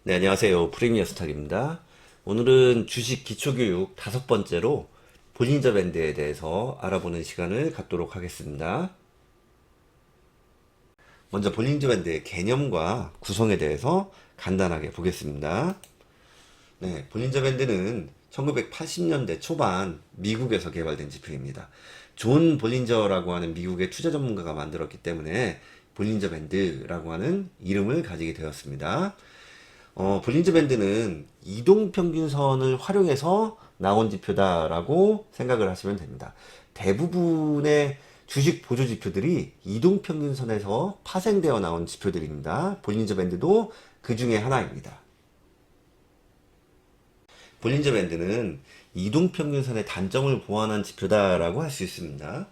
네, 안녕하세요. 프리미어 스탁입니다. 오늘은 주식 기초교육 5번째로 볼린저 밴드에 대해서 알아보는 시간을 갖도록 하겠습니다. 먼저 볼린저 밴드의 개념과 구성에 대해서 간단하게 보겠습니다. 네, 볼린저 밴드는 1980년대 초반 미국에서 개발된 지표입니다. 존 볼린저라고 하는 미국의 투자 전문가가 만들었기 때문에 볼린저 밴드라고 하는 이름을 가지게 되었습니다. 볼린저 밴드는 이동평균선을 활용해서 나온 지표다라고 생각을 하시면 됩니다. 대부분의 주식 보조 지표들이 이동평균선에서 파생되어 나온 지표들입니다. 볼린저 밴드도 그 중에 하나입니다. 볼린저 밴드는 이동평균선의 단점을 보완한 지표다라고 할 수 있습니다.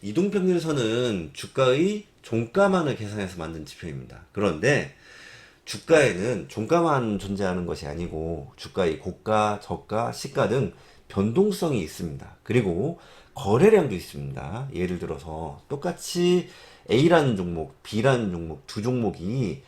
이동평균선은 주가의 종가만을 계산해서 만든 지표입니다. 그런데 주가에는 종가만 존재하는 것이 아니고 주가의 고가, 저가, 시가 등 변동성이 있습니다. 그리고 거래량도 있습니다. 예를 들어서 똑같이 A라는 종목, B라는 종목 두 종목이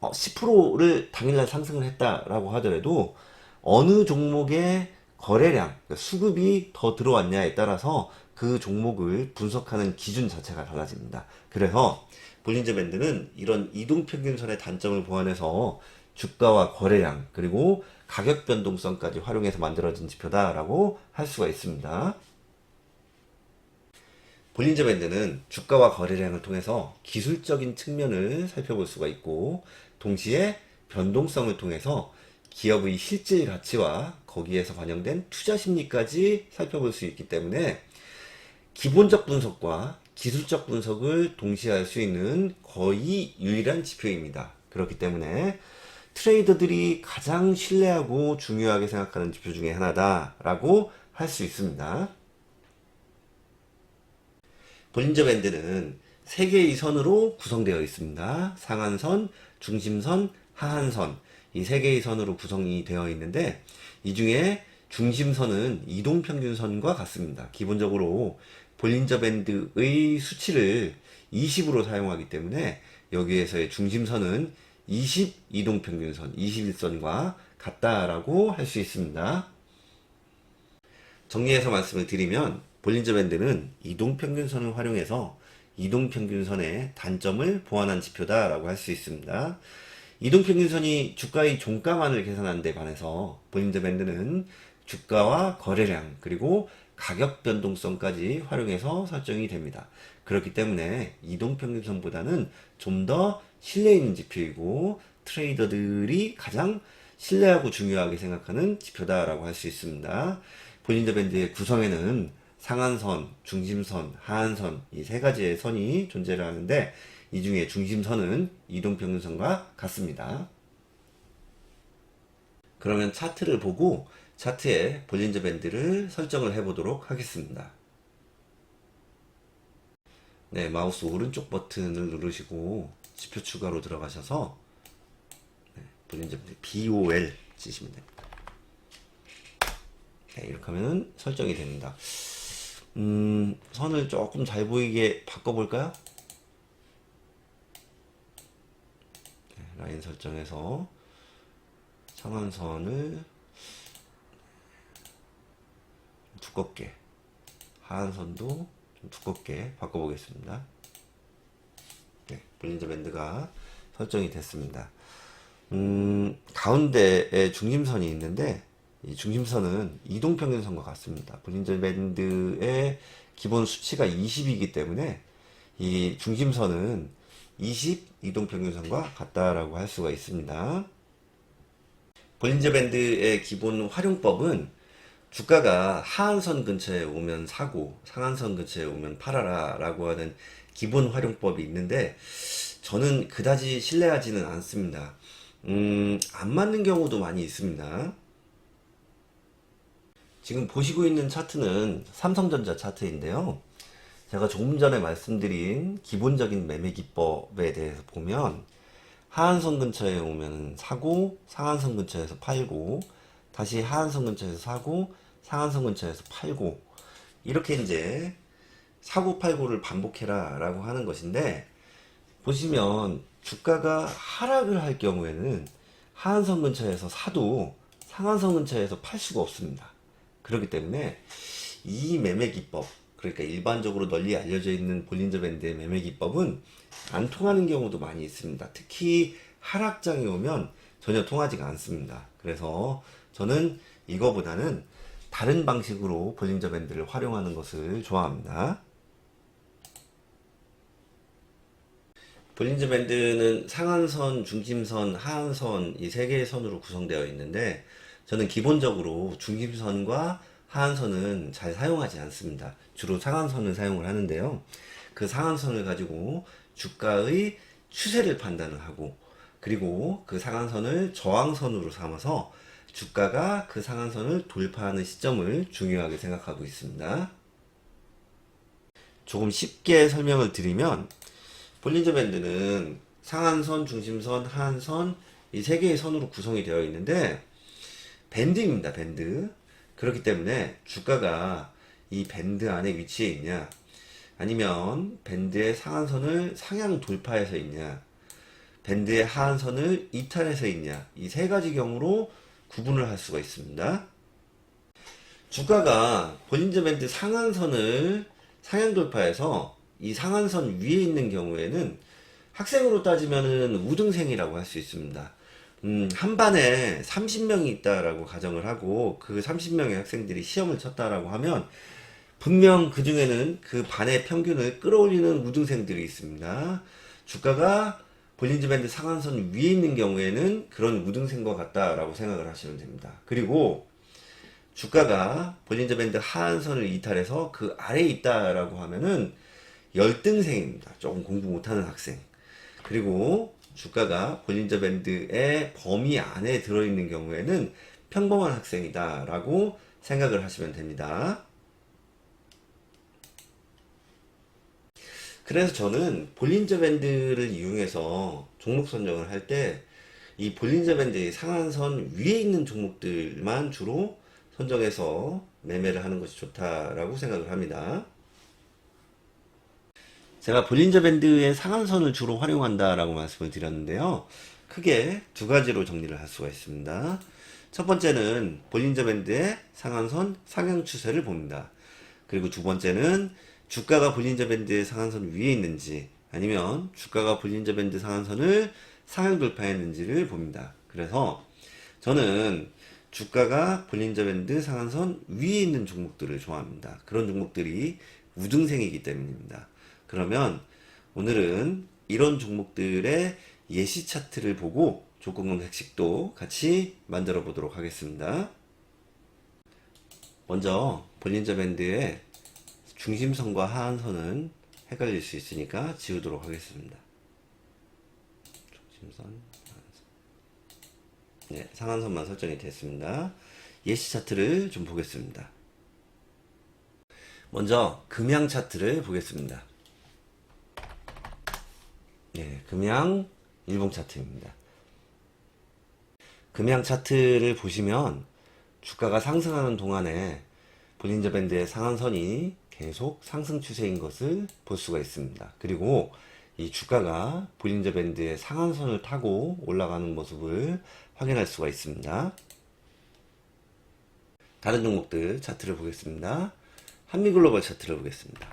10%를 당일날 상승을 했다라고 하더라도 어느 종목의 거래량, 그러니까 수급이 더 들어왔냐에 따라서 그 종목을 분석하는 기준 자체가 달라집니다. 그래서 볼린저 밴드는 이런 이동평균선의 단점을 보완해서 주가와 거래량 그리고 가격 변동성까지 활용해서 만들어진 지표다라고 할 수가 있습니다. 볼린저 밴드는 주가와 거래량을 통해서 기술적인 측면을 살펴볼 수가 있고 동시에 변동성을 통해서 기업의 실질 가치와 거기에서 반영된 투자 심리까지 살펴볼 수 있기 때문에 기본적 분석과 기술적 분석을 동시에 할 수 있는 거의 유일한 지표입니다. 그렇기 때문에 트레이더들이 가장 신뢰하고 중요하게 생각하는 지표 중에 하나다라고 할 수 있습니다. 볼린저 밴드는 3개의 선으로 구성되어 있습니다. 상한선, 중심선, 하한선 이 3개의 선으로 구성이 되어 있는데 이 중에 중심선은 이동평균선과 같습니다. 기본적으로 볼린저 밴드의 수치를 20으로 사용하기 때문에 여기에서의 중심선은 20 이동평균선, 21선과 같다라고 할 수 있습니다. 정리해서 말씀을 드리면 볼린저 밴드는 이동평균선을 활용해서 이동평균선의 단점을 보완한 지표다라고 할 수 있습니다. 이동평균선이 주가의 종가만을 계산하는 데 반해서 볼린저 밴드는 주가와 거래량 그리고 가격 변동성까지 활용해서 설정이 됩니다. 그렇기 때문에 이동평균선보다는 좀 더 신뢰 있는 지표이고 트레이더들이 가장 신뢰하고 중요하게 생각하는 지표다라고 할 수 있습니다. 볼린저 밴드의 구성에는 상한선, 중심선, 하한선 이 3가지의 선이 존재를 하는데 이 중에 중심선은 이동평균선과 같습니다. 그러면 차트를 보고 차트에 볼린저 밴드를 설정을 해 보도록 하겠습니다. 네, 마우스 오른쪽 버튼을 누르시고 지표 추가로 들어가셔서 볼린저 밴드 BOL 치시면 됩니다. 네, 이렇게 하면 설정이 됩니다. 선을 조금 잘 보이게 바꿔볼까요? 네, 라인 설정해서 상한선을 두껍게 하한선도 좀 두껍게 바꿔보겠습니다. 네, 볼린저 밴드가 설정이 됐습니다. 가운데에 중심선이 있는데 이 중심선은 이동평균선과 같습니다. 볼린저 밴드의 기본 수치가 20이기 때문에 이 중심선은 20 이동평균선과 같다라고 할 수가 있습니다. 볼린저 밴드의 기본 활용법은 주가가 하한선 근처에 오면 사고 상한선 근처에 오면 팔아라 라고 하는 기본 활용법이 있는데 저는 그다지 신뢰하지는 않습니다. 안 맞는 경우도 많이 있습니다. 지금 보시고 있는 차트는 삼성전자 차트인데요. 제가 조금 전에 말씀드린 기본적인 매매 기법에 대해서 보면 하한선 근처에 오면 사고 상한선 근처에서 팔고 다시 하한선 근처에서 사고 상한선 근처에서 팔고 이렇게 이제 사고 팔고를 반복해라 라고 하는 것인데 보시면 주가가 하락을 할 경우에는 하한선 근처에서 사도 상한선 근처에서 팔 수가 없습니다. 그렇기 때문에 이 매매 기법, 그러니까 일반적으로 널리 알려져 있는 볼린저 밴드의 매매 기법은 안 통하는 경우도 많이 있습니다. 특히 하락장이 오면 전혀 통하지가 않습니다. 그래서 저는 이거보다는 다른 방식으로 볼린저 밴드를 활용하는 것을 좋아합니다. 볼린저 밴드는 상한선, 중심선, 하한선 이 세 개의 선으로 구성되어 있는데 저는 기본적으로 중심선과 하한선은 잘 사용하지 않습니다. 주로 상한선을 사용을 하는데요. 그 상한선을 가지고 주가의 추세를 판단을 하고, 그리고 그 상한선을 저항선으로 삼아서 주가가 그 상한선을 돌파하는 시점을 중요하게 생각하고 있습니다. 조금 쉽게 설명을 드리면 볼린저 밴드는 상한선, 중심선, 하한선 이 세 개의 선으로 구성이 되어 있는데 밴드입니다. 밴드. 그렇기 때문에 주가가 이 밴드 안에 위치해 있냐, 아니면 밴드의 상한선을 상향 돌파해서 있냐, 밴드의 하한선을 이탈해서 있냐, 이 세 가지 경우로 구분을 할 수가 있습니다. 주가가 볼린저 밴드 상한선을 상향 돌파해서 이 상한선 위에 있는 경우에는 학생으로 따지면은 우등생이라고 할 수 있습니다. 한 반에 30명이 있다라고 가정을 하고 그 30명의 학생들이 시험을 쳤다라고 하면 분명 그 중에는 그 반의 평균을 끌어올리는 우등생들이 있습니다. 주가가 볼린저 밴드 상한선 위에 있는 경우에는 그런 우등생과 같다라고 생각을 하시면 됩니다. 그리고 주가가 볼린저 밴드 하한선을 이탈해서 그 아래에 있다라고 하면은 열등생입니다. 조금 공부 못하는 학생. 그리고 주가가 볼린저 밴드의 범위 안에 들어있는 경우에는 평범한 학생이다 라고 생각을 하시면 됩니다. 그래서 저는 볼린저 밴드를 이용해서 종목 선정을 할 때 이 볼린저 밴드의 상한선 위에 있는 종목들만 주로 선정해서 매매를 하는 것이 좋다라고 생각을 합니다. 제가 볼린저 밴드의 상한선을 주로 활용한다라고 말씀을 드렸는데요. 크게 두 가지로 정리를 할 수가 있습니다. 첫 번째는 볼린저 밴드의 상한선 상향 추세를 봅니다. 그리고 두 번째는 주가가 볼린저 밴드의 상한선 위에 있는지, 아니면 주가가 볼린저 밴드 상한선을 상향 돌파했는지를 봅니다. 그래서 저는 주가가 볼린저 밴드 상한선 위에 있는 종목들을 좋아합니다. 그런 종목들이 우등생이기 때문입니다. 그러면 오늘은 이런 종목들의 예시 차트를 보고 조건금 핵식도 같이 만들어 보도록 하겠습니다. 먼저 볼린저 밴드의 중심선과 하한선은 헷갈릴 수 있으니까 지우도록 하겠습니다. 중심선, 하한선. 네, 상한선만 설정이 됐습니다. 예시 차트를 좀 보겠습니다. 먼저 금양 차트를 보겠습니다. 네, 금양 일봉 차트입니다. 금양 차트를 보시면 주가가 상승하는 동안에 볼린저 밴드의 상한선이 계속 상승 추세인 것을 볼 수가 있습니다. 그리고 이 주가가 볼린저 밴드의 상한선을 타고 올라가는 모습을 확인할 수가 있습니다. 다른 종목들 차트를 보겠습니다. 한미글로벌 차트를 보겠습니다.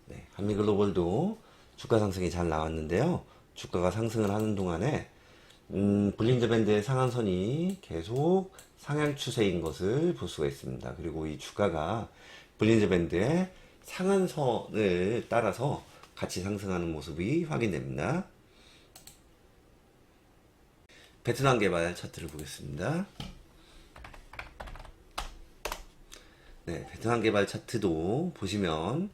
네, 한미글로벌도 주가 상승이 잘 나왔는데요. 주가가 상승을 하는 동안에 볼린저 밴드의 상한선이 계속 상향 추세인 것을 볼 수가 있습니다. 그리고 이 주가가 볼린저 밴드의 상한선을 따라서 같이 상승하는 모습이 확인됩니다. 베트남 개발 차트를 보겠습니다. 네, 베트남 개발 차트도 보시면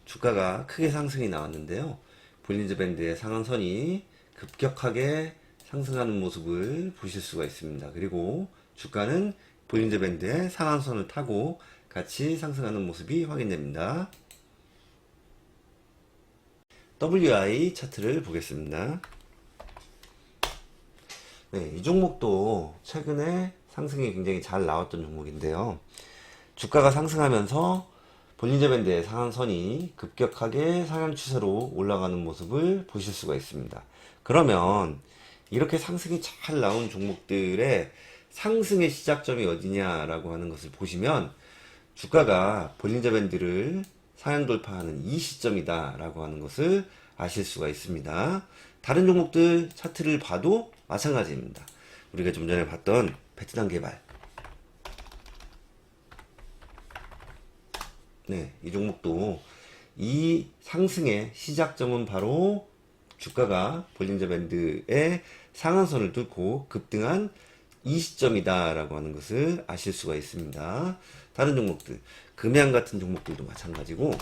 주가가 크게 상승이 나왔는데요. 볼린저 밴드의 상한선이 급격하게 상승하는 모습을 보실 수가 있습니다. 그리고 주가는 볼린저 밴드의 상한선을 타고 같이 상승하는 모습이 확인됩니다. WI 차트를 보겠습니다. 네, 이 종목도 최근에 상승이 굉장히 잘 나왔던 종목인데요. 주가가 상승하면서 볼린저 밴드의 상한선이 급격하게 상향 추세로 올라가는 모습을 보실 수가 있습니다. 그러면 이렇게 상승이 잘 나온 종목들의 상승의 시작점이 어디냐라고 하는 것을 보시면 주가가 볼린저 밴드를 상향 돌파하는 이 시점이다라고 하는 것을 아실 수가 있습니다. 다른 종목들 차트를 봐도 마찬가지입니다. 우리가 좀 전에 봤던 베트남 개발, 네, 이 종목도 이 상승의 시작점은 바로 주가가 볼린저 밴드의 상한선을 뚫고 급등한 이 시점이다라고 하는 것을 아실 수가 있습니다. 다른 종목들, 금양 같은 종목들도 마찬가지고,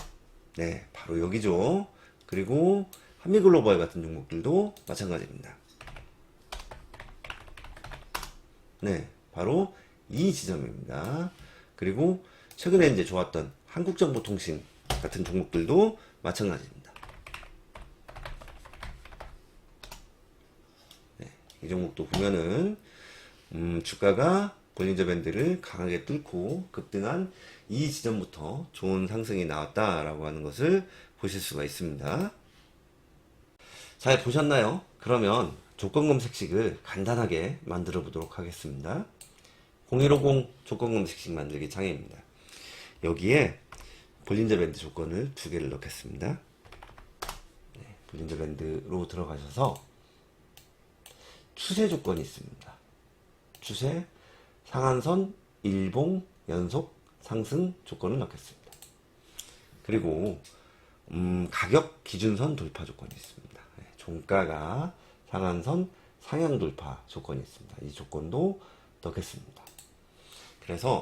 네, 바로 여기죠. 그리고 한미글로벌 같은 종목들도 마찬가지입니다. 네, 바로 이 지점입니다. 그리고 최근에 이제 좋았던 한국정보통신 같은 종목들도 마찬가지입니다. 네, 이 종목도 보면은 주가가 볼린저 밴드를 강하게 뚫고 급등한 이 지점부터 좋은 상승이 나왔다라고 하는 것을 보실 수가 있습니다. 잘 보셨나요? 그러면 조건 검색식을 간단하게 만들어 보도록 하겠습니다. 0150 조건 검색식 만들기 장애입니다. 여기에 볼린저 밴드 조건을 두 개를 넣겠습니다. 네, 볼린저 밴드로 들어가셔서 추세 조건이 있습니다. 추세 상한선 일봉 연속 상승 조건을 넣겠습니다. 그리고 가격 기준선 돌파 조건이 있습니다. 네, 종가가 상한선 상향 돌파 조건이 있습니다. 이 조건도 넣겠습니다. 그래서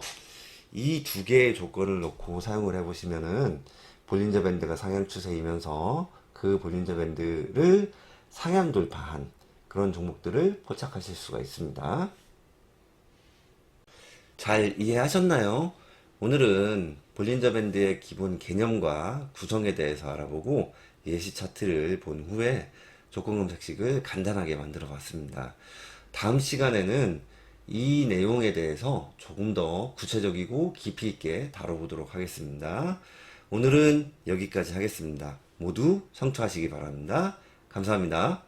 이 두 개의 조건을 넣고 사용을 해보시면은 볼린저 밴드가 상향 추세이면서 그 볼린저 밴드를 상향 돌파한 그런 종목들을 포착하실 수가 있습니다. 잘 이해하셨나요? 오늘은 볼린저 밴드의 기본 개념과 구성에 대해서 알아보고 예시 차트를 본 후에 조건 검색식을 간단하게 만들어 봤습니다. 다음 시간에는 이 내용에 대해서 조금 더 구체적이고 깊이 있게 다뤄보도록 하겠습니다. 오늘은 여기까지 하겠습니다. 모두 성투하시기 바랍니다. 감사합니다.